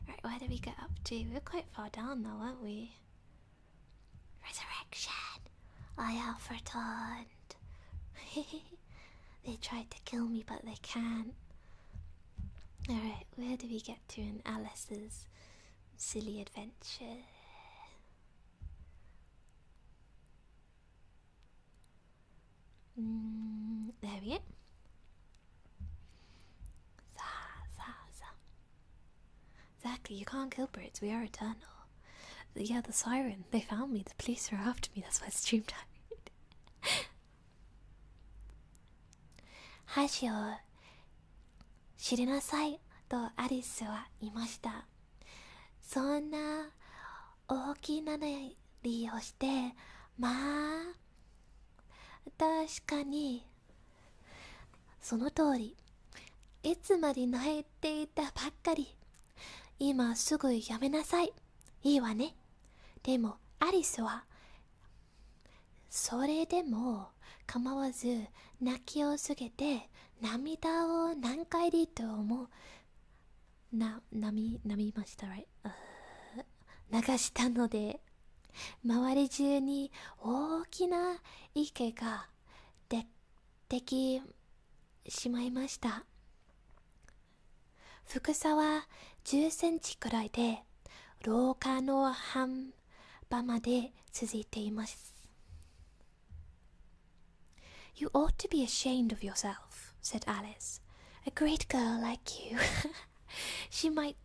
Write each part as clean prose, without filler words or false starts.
Right, where did we get up to? We're quite far down now, aren't we? Resurrection! I have returned. They tried to kill me, but they can't. Alright, where do we get to in Alice's silly adventure? There we go. Exactly, you can't kill birds, we are eternal. Yeah, the siren, they found me, the police are after me, that's why I streamed out. 箸を知りなさいとアリスは言いました。そんな大きなねりをして、まあ確かにその通り。いつまで泣いていたばっかり。今すぐやめなさい。いいわね。でもアリスはそれでも構わず泣きをすげて涙を何回でと思う涙ました、right? 流したので周り中に大きな池ができしまいました。深さは10センチくらいで廊下の半ばまで続いています。You ought to be ashamed of yourself, said Alice. A great girl like you. She might,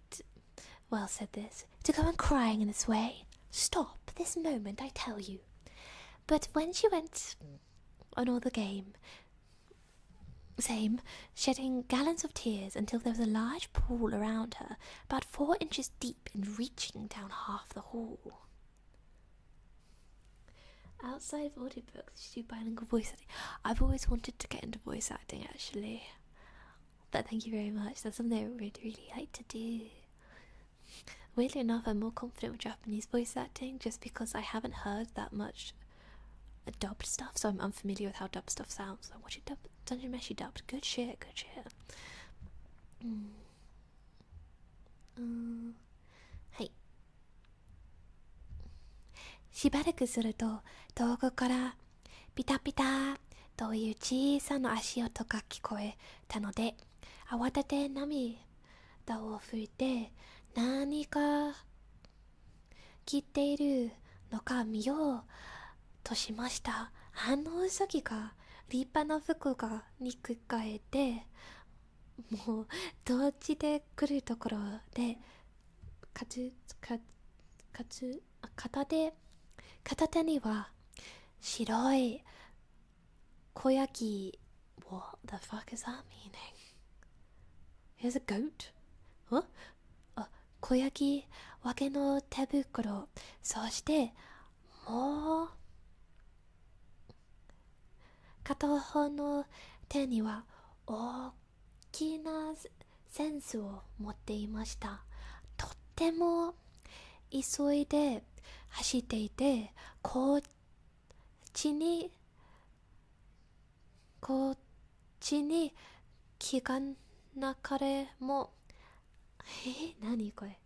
well, said this, to go on crying in this way. Stop this moment, I tell you. But when she went on all the same, shedding gallons of tears until there was a large pool around her, about 4 inches deep and reaching down half the hall. Outside of audiobooks, you do bilingual voice acting. I've always wanted to get into voice acting, actually. But thank you very much. That's something I would really like to do. Weirdly enough, I'm more confident with Japanese voice acting just because I haven't heard that much dubbed stuff, so I'm unfamiliar with how dubbed stuff sounds. I watch it dubbed, Dungeon Meshi dubbed. Good shit, good shit. はい。しばらくすると遠くからピタピタという小さな足音が聞こえたので、慌てて涙を拭いて何か聞いているのか見ようとしました。ウサギが立派な服がにくかえて、もうどっちで来るところで片手には白い小焼き。What the fuck is that meaning? Here's a goat? What? 小焼き分けの手袋。そしてもう片方の手には大きなセンスを持っていました。とっても急いで走っていて、こっちに気がなかれも、何これ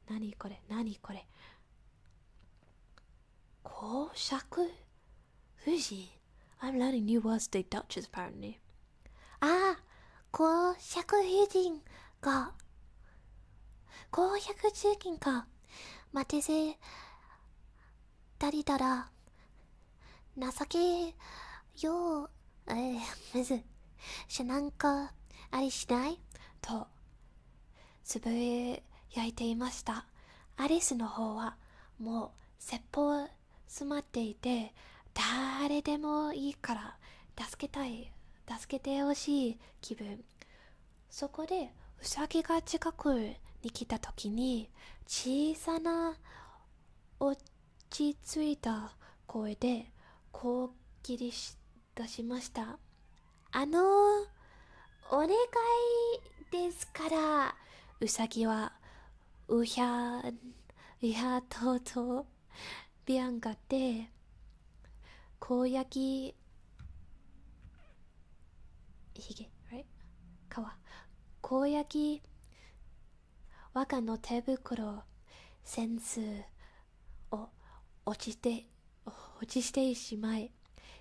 公爵夫人。I'm learning new words today, Duchess, apparently. 公爵夫人が待てぜ誰だら情けよむずしなんかありしないとつぶやいていました。アリスの方はもう切羽詰まっていて、誰でもいいから助けてほしい気分。そこでウサギが近くに来た時に小さな落ち着いた声でこう切り出しました。お願いですから。ウサギはうひゃとビアンガで小焼きひげ、right? 皮小焼き我がの手袋センスを落ちてしまい、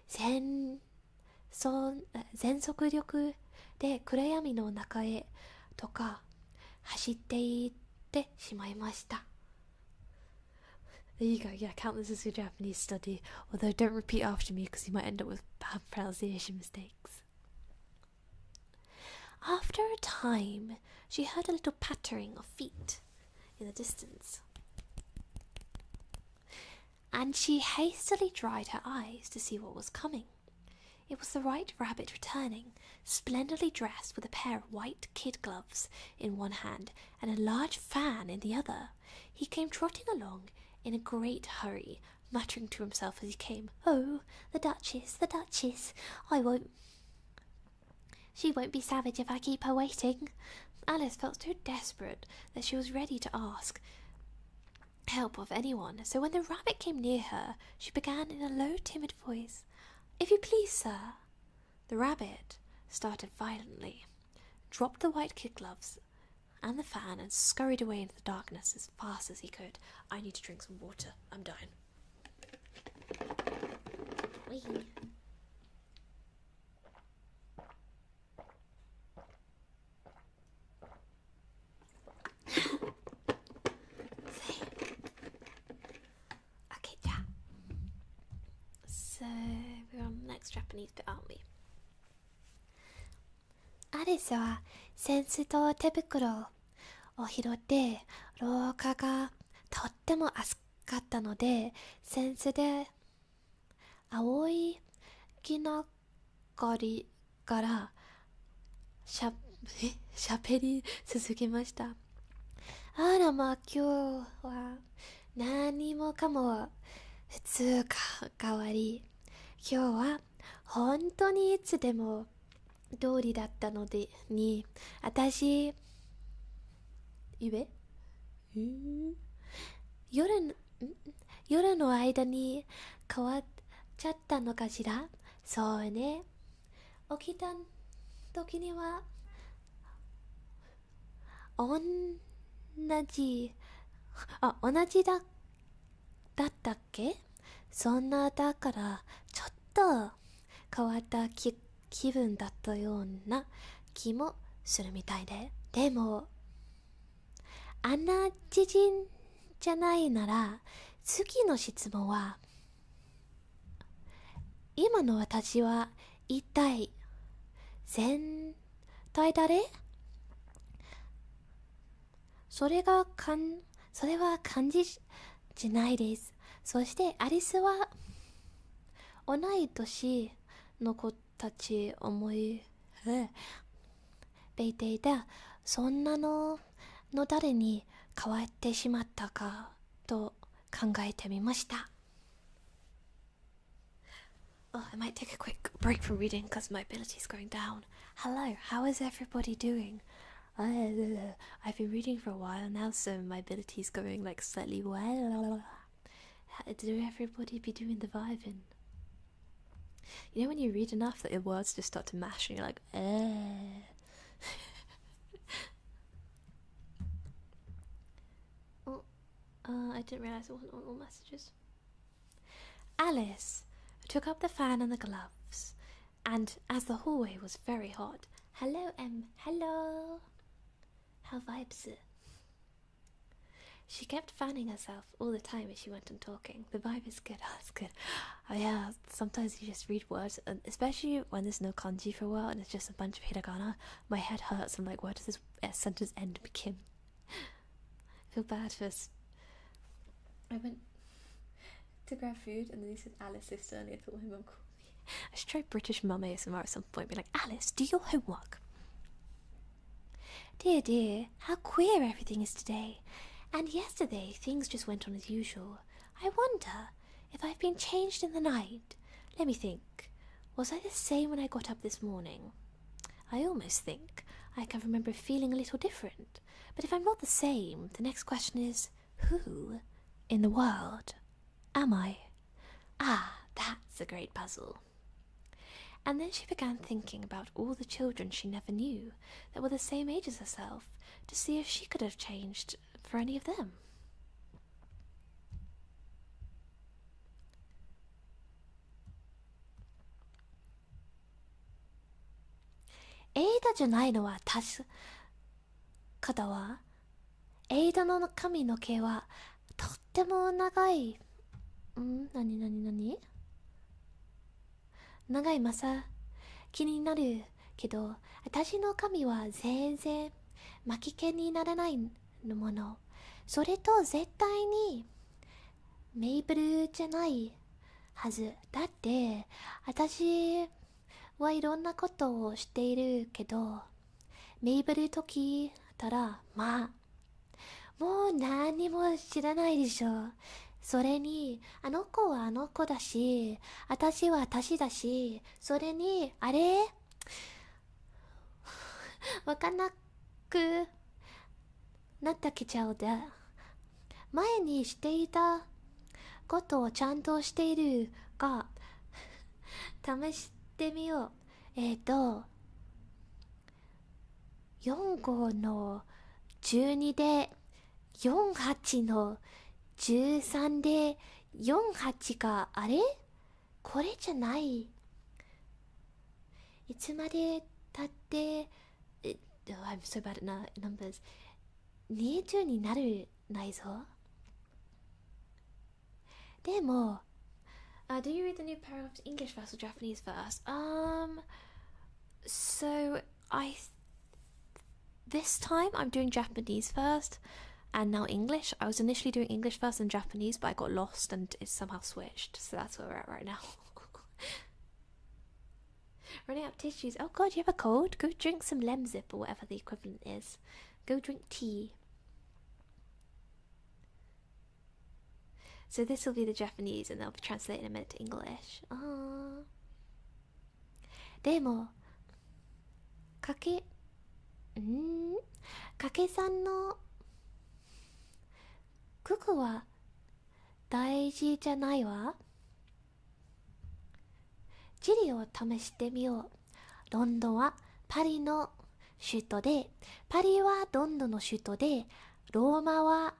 全速力で暗闇の中へとか走っていってしまいました。There you go. Yeah, count this as a Japanese study. Although don't repeat after me because you might end up with bad pronunciation mistakes. After a time, she heard a little pattering of feet in the distance. And she hastily dried her eyes to see what was coming. It was the White Rabbit returning, splendidly dressed with a pair of white kid gloves in one hand and a large fan in the other. He came trotting along in a great hurry, muttering to himself as he came, "Oh, the Duchess, she won't be savage if I keep her waiting." Alice felt so desperate that she was ready to ask help of anyone, so when the rabbit came near her, she began in a low, timid voice, "If you please, sir." The rabbit started violently, dropped the white kid gloves and the fan, and scurried away into the darkness as fast as he could. I need to drink some water. I'm dying. Wee. Okay, yeah. So we're on the next Japanese bit, aren't we? アリスは扇子と手袋を拾って廊下がとっても暑かったので扇子で青い木のりからしゃべり続けました。あらまあ今日は何もかも普通か変わり、今日は本当にいつでも通りだったのでに、私夜の間に変わっちゃったのかしら。そうね、起きた時には同じだったっけ。そんなだからちょっと変わった気分だったような気もするみたいで、でもあんな知人じゃないなら次の質問は、今の私は一体全体誰？それは漢字じゃないです。そしてアリスは同い年の子たち思いべいていた。そんなの誰に変わってしまったかと考えてみました。Oh, I might take a quick break from reading because my ability is going down. Hello, how is everybody doing? I've been reading for a while now, so my ability is going like slightly well. Do everybody be doing the vibing? You know when you read enough that your words just start to mash and you're like, I didn't realise it wasn't on all messages. Alice took up the fan and the gloves, and as the hallway was very hot, hello, hello. How vibes it? She kept fanning herself all the time as she went on talking. The vibe is good. Oh, it's good. Oh yeah, sometimes you just read words, and especially when there's no kanji for a while and it's just a bunch of hiragana, my head hurts. I'm like, where does this sentence end and begin? I feel bad for us. I went to grab food and then he said Alice so sternly I thought my mum called me. I should try British mum ASMR at some point, be like, Alice, do your homework. Dear, dear, how queer everything is today. And yesterday things just went on as usual. I wonder if I've been changed in the night. Let me think. Was I the same when I got up this morning? I almost think I can remember feeling a little different. But if I'm not the same, the next question is, who in the world am I? Ah, that's a great puzzle. And then she began thinking about all the children she never knew that were the same age as herself, to see if she could have changed for any of them. エイダじゃないのは確かだわ。エイダの髪の毛はとっても長い。長いまさ気になるけど、私の髪は全然巻き毛にならないもの。それと絶対にメイブルじゃないはず。だって私はいろんなことをしているけど、メイブルと聞いたらまあもう何も知らないでしょ。それにあの子はあの子だし、私は私だし、それにあれわかんなくなったきちゃうで、前にしていたことをちゃんとしているが試してみよう。45の12で48の13で48があれこれじゃない。いつまでたってI'm so bad at numbers 20になるないぞ。でもDo you read the new paragraphs English first or Japanese first? So this time I'm doing Japanese first and now English. I was initially doing English first and Japanese, but I got lost and it somehow switched. So that's where we're at right now. Running out of tissues. Oh god, you have a cold? Go drink some Lemsip or whatever the equivalent is. Go drink tea. So this will be the Japanese and they'll be translated in a minute to English. でもかけさんのククは大事じゃないわ。地理を試してみよう。ロンドンはパリの首都で、パリはロンドンの首都で、ローマは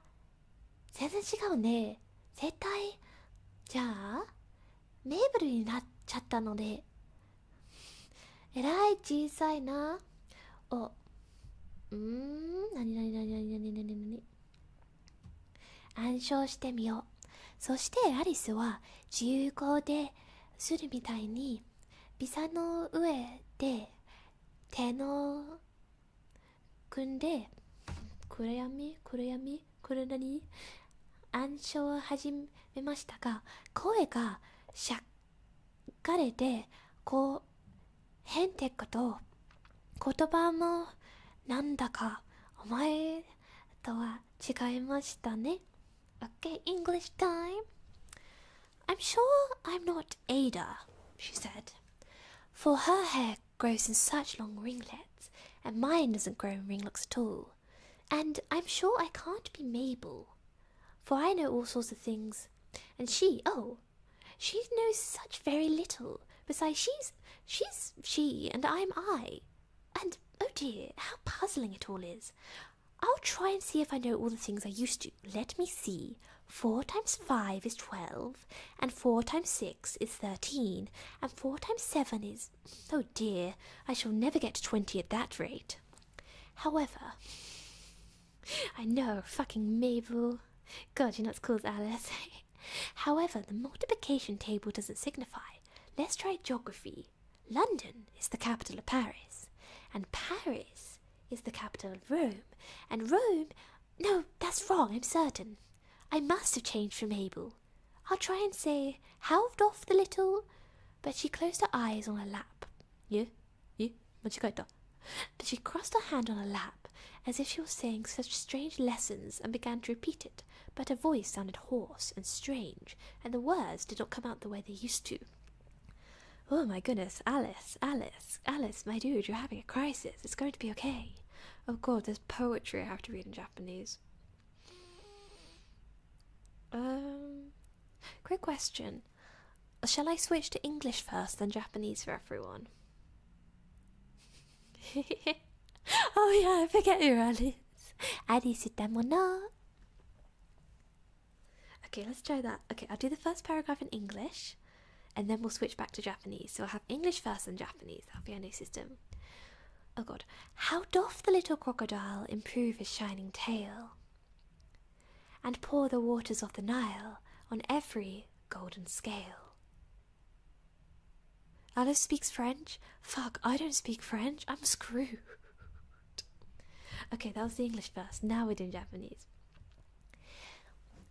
全然違うね。絶対じゃあメーブルになっちゃったので、えらい小さいな。何暗唱してみよう。そしてアリスは自由語でするみたいにビサの上で手の組んでこれ何暗唱を始めましたが、声がしゃかれてこう変ってこと言葉もなんだかお前とは違いましたね。Okay, English time. I'm sure I'm not Ada, she said, for her hair grows in such long ringlets, and mine doesn't grow in ringlets at all. And I'm sure I can't be Mabel, for I know all sorts of things, and she knows such very little. Besides, she's she, and I'm I. And, oh dear, how puzzling it all is. I'll try and see if I know all the things I used to. Let me see. 4 times 5 is 12, and 4 times 6 is 13, and 4 times 7 is... Oh dear, I shall never get to 20 at that rate. However... I know, fucking Mabel. God, you're not as cool as Alice. However, the multiplication table doesn't signify. Let's try geography. London is the capital of Paris, and Paris is the capital of Rome, and Rome... No, that's wrong, I'm certain. I must have changed from Mabel. I'll try and say, halved off the little... But she closed her eyes on her lap. Yeah, 間違えた. But she crossed her hand on her lap, as if she was saying such strange lessons, and began to repeat it, but her voice sounded hoarse and strange, and the words did not come out the way they used to. Oh my goodness, Alice, my dude, you're having a crisis. It's going to be okay. Oh god, there's poetry I have to read in Japanese. Quick question. Shall I switch to English first, then Japanese for everyone? Oh yeah, I forget you're Alice. アリスたもの Okay, let's try that. Okay, I'll do the first paragraph in English, and then we'll switch back to Japanese. So I'll have English first and Japanese. That'll be our new system. Oh god. How doth the little crocodile improve his shining tail, and pour the waters of the Nile on every golden scale? Alice speaks French? Fuck, I don't speak French. I'm screwed. Okay, that was the English first. Now we're doing Japanese.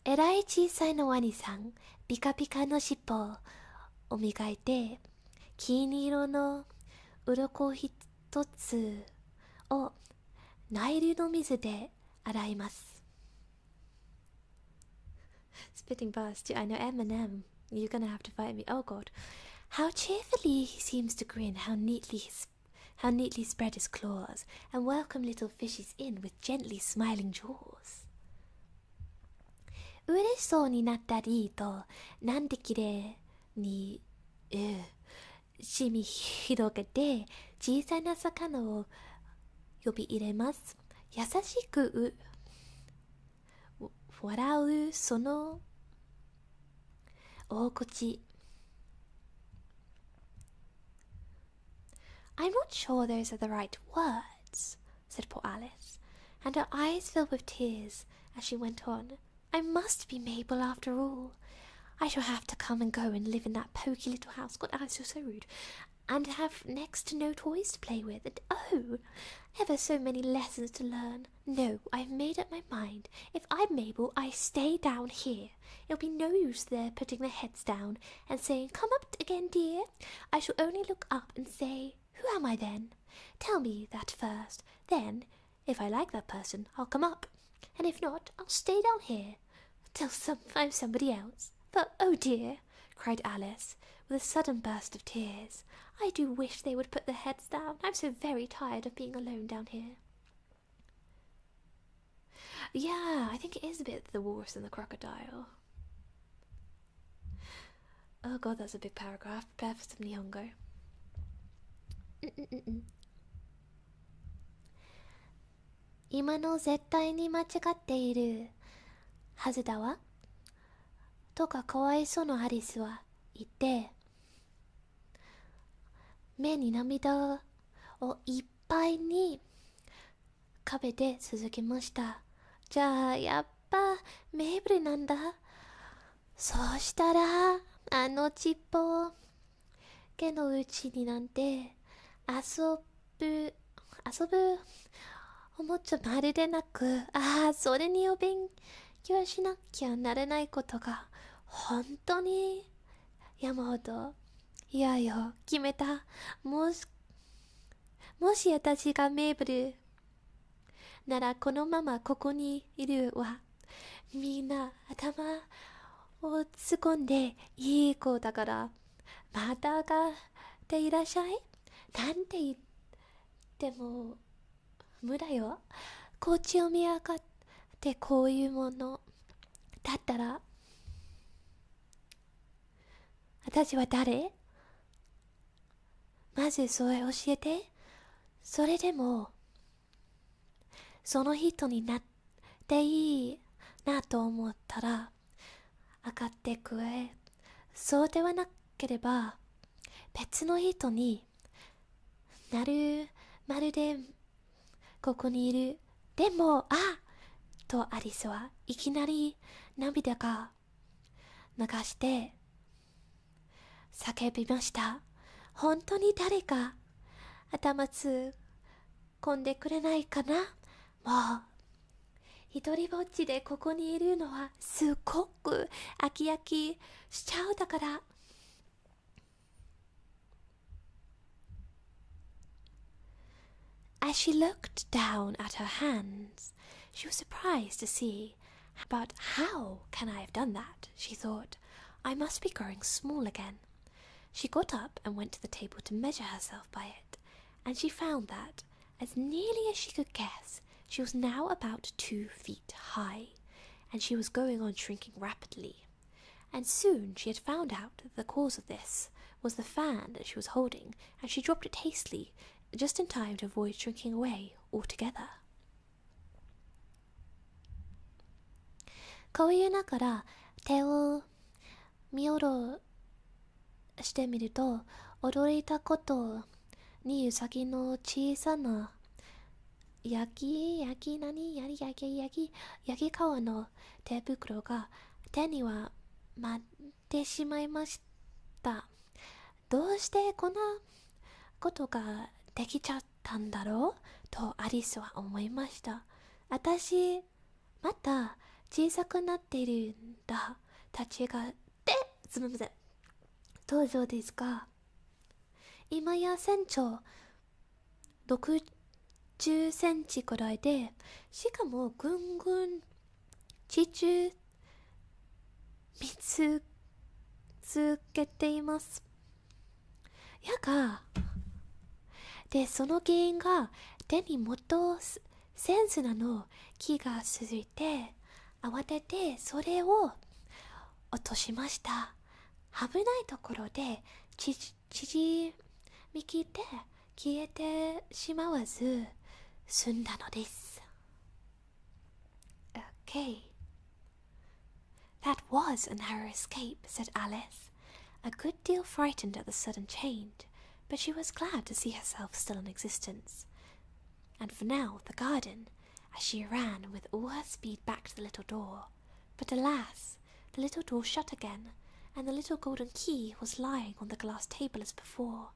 えらい小さいのワニさん、ピカピカの尻尾を磨いて、金色の鱗一つをナイルの水で洗います。Spitting burst. I know Eminem. You're gonna have to fight me. Oh god. How cheerfully he seems to grin, how neatly spread his claws, and welcome little fishes in with gently smiling jaws. 嬉しそうになったりと、なんできれいに、しみ広げて、小さな魚を呼び入れます。優しく笑うその大口。I'm not sure those are the right words, said poor Alice, and her eyes filled with tears as she went on. I must be Mabel after all. I shall have to come and go and live in that poky little house. God, Alice, you're so rude. And have next to no toys to play with. And oh, ever so many lessons to learn. No, I've made up my mind. If I'm Mabel, I stay down here. It'll be no use their putting their heads down and saying, come up again, dear. I shall only look up and say, who am I then? Tell me that first. Then, if I like that person, I'll come up. And if not, I'll stay down here till I'm somebody else. But, oh dear, cried Alice, with a sudden burst of tears, I do wish they would put their heads down. I'm so very tired of being alone down here. Yeah, I think it is a bit the walrus and the crocodile. Oh god, that's a big paragraph. Prepare for some Nihongo. 今の絶対に間違っているはずだわ。とかかわいそうのアリスは言って、目に涙をいっぱいに壁で続けました。じゃあやっぱメーブルなんだ。そうしたらあのちっぽけのうちになんて遊ぶおもちゃまるでなく、それにお勉強しなきゃなれないことが本当に山ほど嫌よ決めた。もし私がメーブルならこのままここにいるわ。みんな頭を突っ込んでいい子だからまたがっていらっしゃい。なんて言っても無だよ。こっちを見やがってこういうものだったら私は誰？まずそれ教えて。それでもその人になっていいなと思ったら上がってくれ。そうではなければ別の人になる。まるでここにいる。でもとアリスはいきなり涙が流して叫びました。本当に誰か頭突っ込んでくれないかな。もう一人ぼっちでここにいるのはすっごく飽きしちゃうだから。As she looked down at her hands, she was surprised to see. But how can I have done that? She thought. I must be growing small again. She got up and went to the table to measure herself by it, and she found that, as nearly as she could guess, she was now about 2 feet high, and she was going on shrinking rapidly. and soon she had found out that the cause of this was the fan that she was holding, and she dropped it hastily, just in time to avoid shrinking away altogether. こういうながら手を見下ろしてみると、驚いたことにウサギの小さな焼き皮の手袋が手には舞ってしまいました。どうしてこんなことができちゃったんだろうとアリスは思いました。私、また小さくなっているんだ。立ちがすみません。登場ですが、今や身長60センチくらいで、しかもぐんぐん地中見つけています。やが、で、その原因が手にもっとセンスなの気がついて、慌ててそれを落としました。危ないところで縮み切って消えてしまわず済んだのです。Okay. That was a narrow escape, said Alice, a good deal frightened at the sudden change, but she was glad to see herself still in existence. And for now the garden, as she ran with all her speed back to the little door. But alas, the little door shut again, and the little golden key was lying on the glass table as before.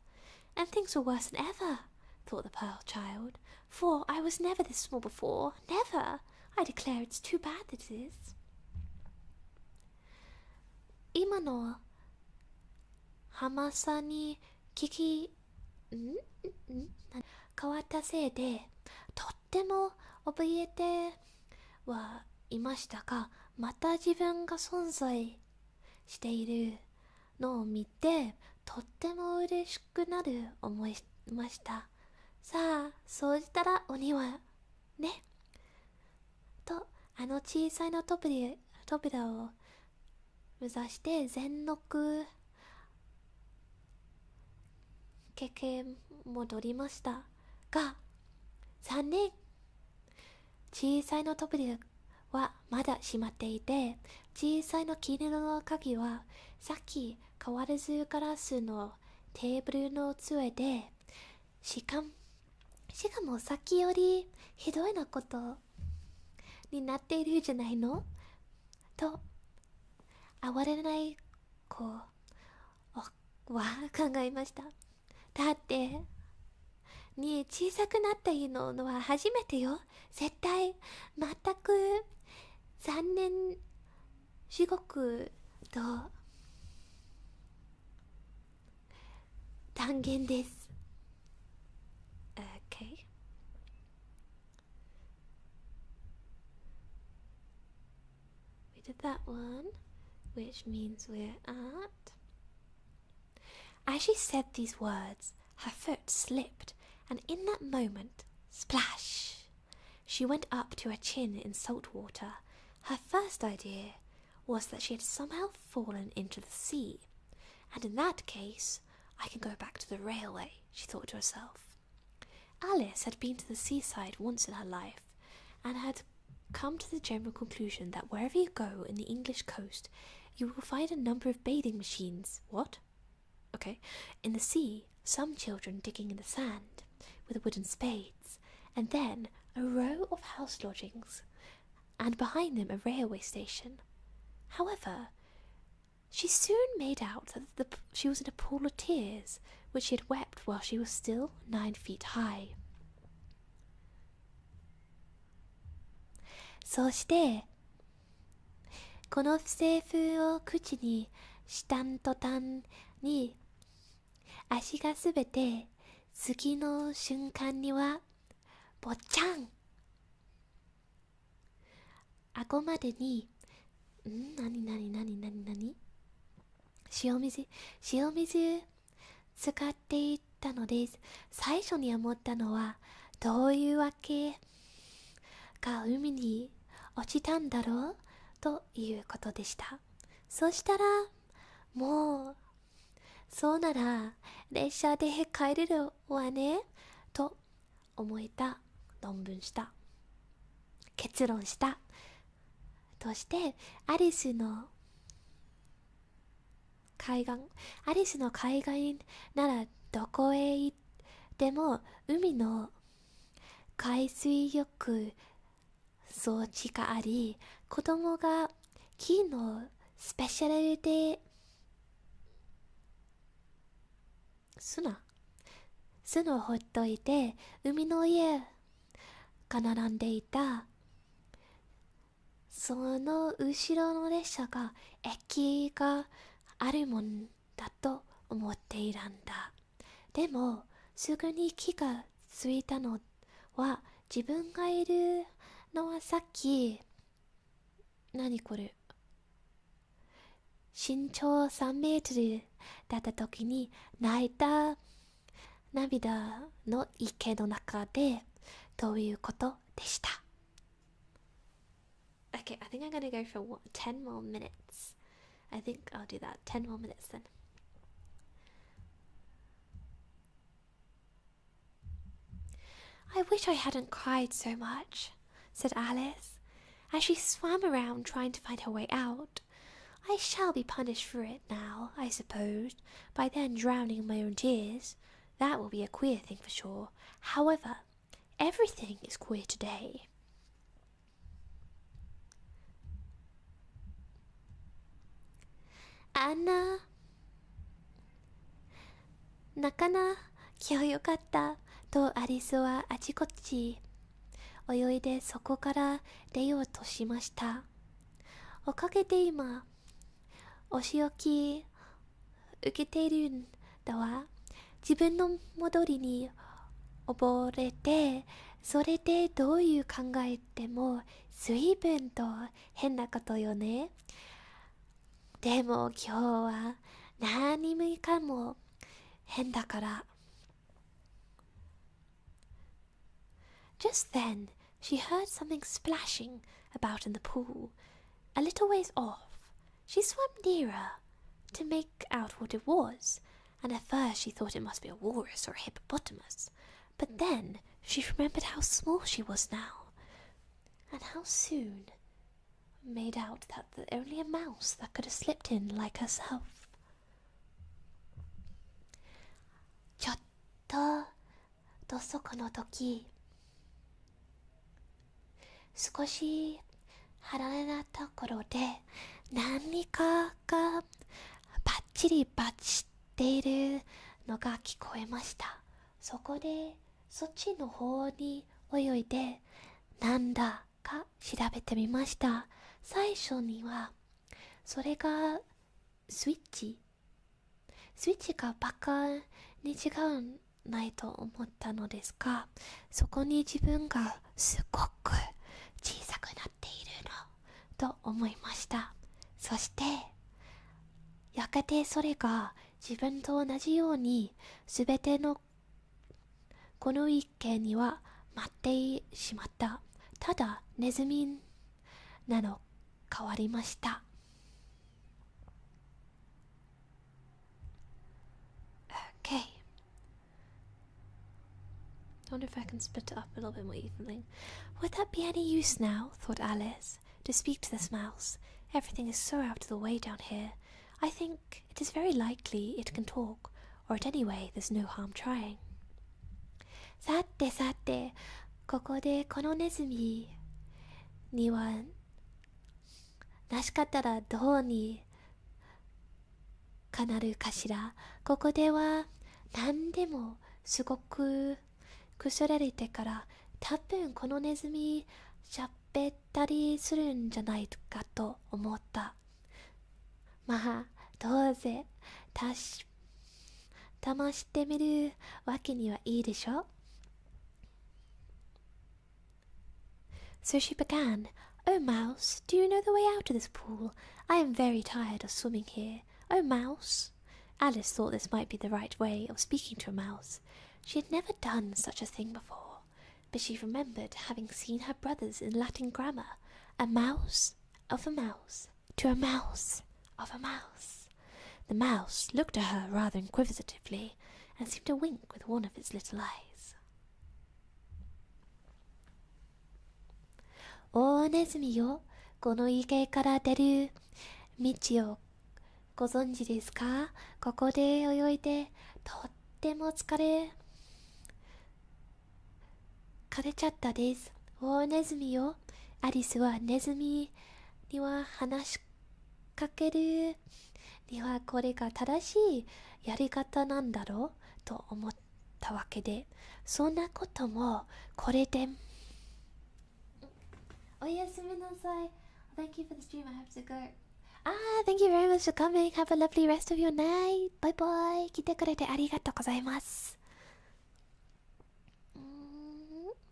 And things were worse than ever, thought the poor child, for I was never this small before, never. I declare it's too bad that it is. 今の浜さに変わったせいで、とっても怯えてはいましたが、また自分が存在しているのを見て、とっても嬉しくなる思いました。さあ、そうしたら鬼はね、とあの小さいの扉を目指して全力駆け戻りましたが、残念、小さいの扉はまだ閉まっていて、小さいの黄色の鍵はさっき変わらずガラスのテーブルの上で、しかもさっきよりひどいなことになっているじゃないのと哀れない子は考えました。だって小さくなったのは初めてよ。絶対全く残念至極と断言です。Okay. We did that one, which means we're at. As she said these words, her foot slipped, and in that moment, splash! She went up to her chin in salt water. Her first idea was that she had somehow fallen into the sea, and in that case, I can go back to the railway, she thought to herself. Alice had been to the seaside once in her life, and had come to the general conclusion that wherever you go in the English coast, you will find a number of bathing machines. What? Okay. In the sea, some children digging in the sand with wooden spades, and then a row of house lodgings, and behind them a railway station. However, she soon made out that she was in a pool of tears, which she had wept while she was still 9 feet high. そしてこのセリフを口にした途端に、足がすべて次の瞬間にはぼっちゃん、顎までに塩水使っていったのです。最初に思ったのは、どういうわけが海に落ちたんだろうということでした。そしたら、もう、そうなら列車で帰れるわね、と思えた、論文した。結論した。として、アリスの海岸ならどこへ行っても海の海水浴装置があり、子供が木のスペシャルで砂をほっといて海の家が並んでいた。その後ろの列車が駅があるもんだと思っていたんだ。でもすぐに気がついたのは、自分がいるのはさっき、何これ、身長3メートルだった時に泣いた涙の池の中でということでした。Okay, I think I'm gonna go for 10 more minutes. I think I'll do that. 10 more minutes then. I wish I hadn't cried so much, said Alice, as she swam around trying to find her way out. I shall be punished for it now, I suppose, by then drowning in my own tears. That will be a queer thing for sure. However, everything is queer today. Anna, 泣かなきゃよかったとアリスはあちこち泳いでそこから出ようとしました。おかげで今お仕置き受けているんだわ。自分の戻りに溺れて、それでどういう考えても随分と変なことよね。でも今日は何もかも変だから。Just then, she heard something splashing about in the pool, a little ways off. She swam nearer to make out what it was, and at first she thought it must be a walrus or a hippopotamus. But then she remembered how small she was now, and how soon made out that only a mouse that could have slipped in like herself. ちょっとそこの時、少し離れたところで何かがバッチリバチっているのが聞こえました。そこでそっちの方に泳いでなんだか調べてみました。最初にはそれがスイッチがバカに違うないと思ったのですが、そこに自分がすごく小さくなっているのと思いました。そしてやがてそれが自分と同じようにすべてのこの池には待ってしまった。ただネズミなの変わりました。Okay. I wonder if I can split it up a little bit more evenly. Would that be any use now, thought Alice, to speak to this mouse? Everything is so out of the way down here. I think it is very likely it can talk, or at any way there's no harm trying. さて、ここでこのネズミにはなしかったらどうにかなるかしら。ここでは何でもすごく腐られてから多分このネズミ喋ったりするんじゃないかと思った。まあどうせ試してみるわけにはいいでしょ。So she began. Oh, Mouse, do you know the way out of this pool? I am very tired of swimming here. Oh, Mouse. Alice thought this might be the right way of speaking to a mouse. She had never done such a thing before, but she remembered having seen her brothers in Latin grammar. A mouse of a mouse to a mouse of a mouse. The mouse looked at her rather inquisitively and seemed to wink with one of its little eyes. おネズミよ、この池から出る道をご存知ですか？ここで泳いでとっても疲れちゃったです。おネズミよ、アリスはネズミには話しかけるにはこれが正しいやり方なんだろうと思ったわけで、そんなこともこれで。おやすみなさい。Thank you for the stream. I have to go. Thank you very much for coming. Have a lovely rest of your night. Bye bye. 来てくれてありがとうございます。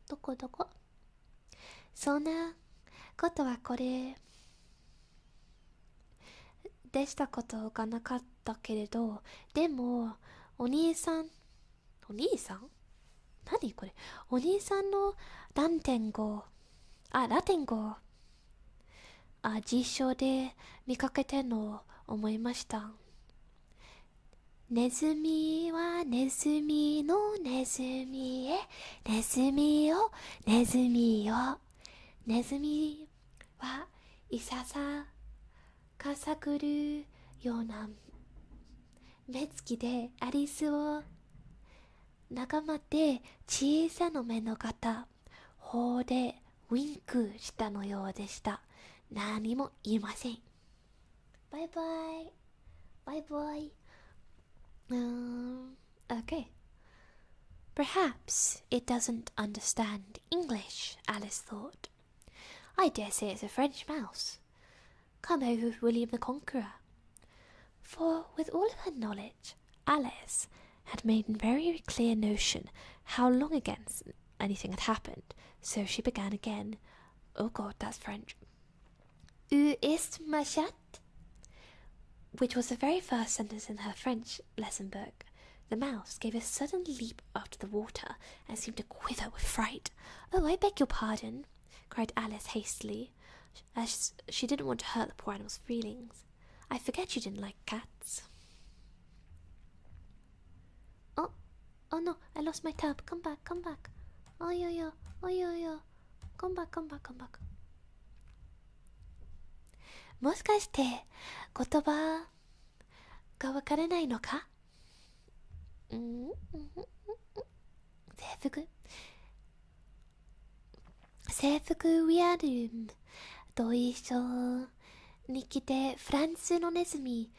どこそんなことはこれでしたことがなかったけれど、でもお兄さん何これ、お兄さんのラテン語辞書で見かけての思いました。ネズミはネズミのネズミへ、ネズミよネズミよ、ネズミはいささかさくるような目つきでアリスを眺めて、小さな目の方頬でウィンクしたのようでした。何も言いません。バイバイバイバイ。Okay. Perhaps it doesn't understand English, Alice thought. I dare say it's a French mouse, come over with William the Conqueror. For with all of her knowledge, Alice had made a very clear notion how long against anything had happened, so she began again. Oh God, that's French. Où est ma chatte? Which was the very first sentence in her French lesson book. The mouse gave a sudden leap after the water and seemed to quiver with fright. "Oh, I beg your pardon," cried Alice hastily, as she didn't want to hurt the poor animal's feelings. "I forget you didn't like cats." Oh no, I lost my tab. Come back. Oh yeah. Come back. もしかして言葉がわからないのか？制服ウィアルームと一緒に来てフランスのネズミ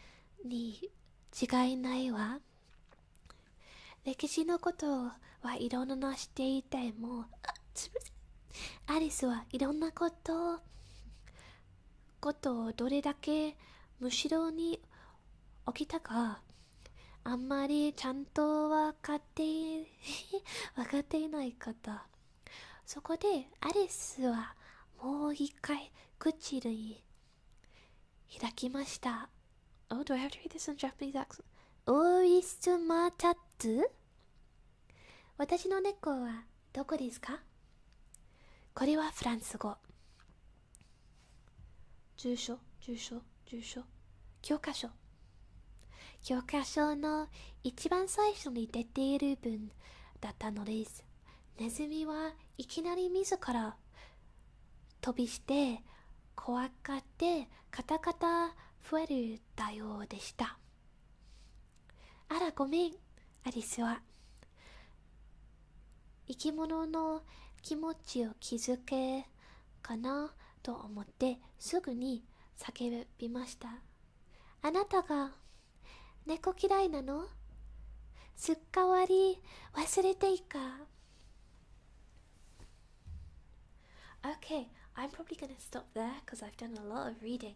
に違いないわ。歴史のことはいろんな知っていても、アリスはいろんなことをどれだけむしろに起きたかあんまりちゃんと分かっていない方。そこでアリスはもう一回口に開きました。Oh, do I have to read this in Japanese accent? オーイストマタッツ？私の猫はどこですか？これはフランス語。住所。教科書の一番最初に出ている文だったのです。ネズミはいきなり自ら飛びして怖がってカタカタ増えたようでした。あらごめん、アリスは生き物の気持ちを気づけかなと思ってすぐに叫びました。あなたが猫嫌いなの？すっかわり忘れていいか？ Okay, I'm probably gonna stop there because I've done a lot of reading.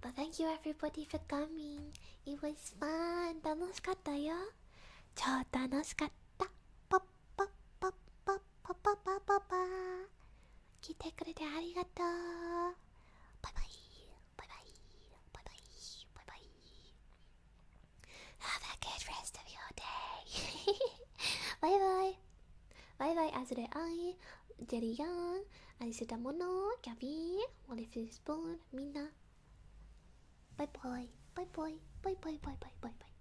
But thank you everybody for coming. It was fun. 楽しかったよ。超楽しかった。ポッポッポッポッポッポッポッポッポー。来てくれてありがとう。バイバイ。Have a good rest of your day. バイバイ。アズレアイ、ジェリアン、アリスタモノ、キャビー、オリフィスポーン、みんな。バイバイ。バイバイバイバイバイバイバイバイ。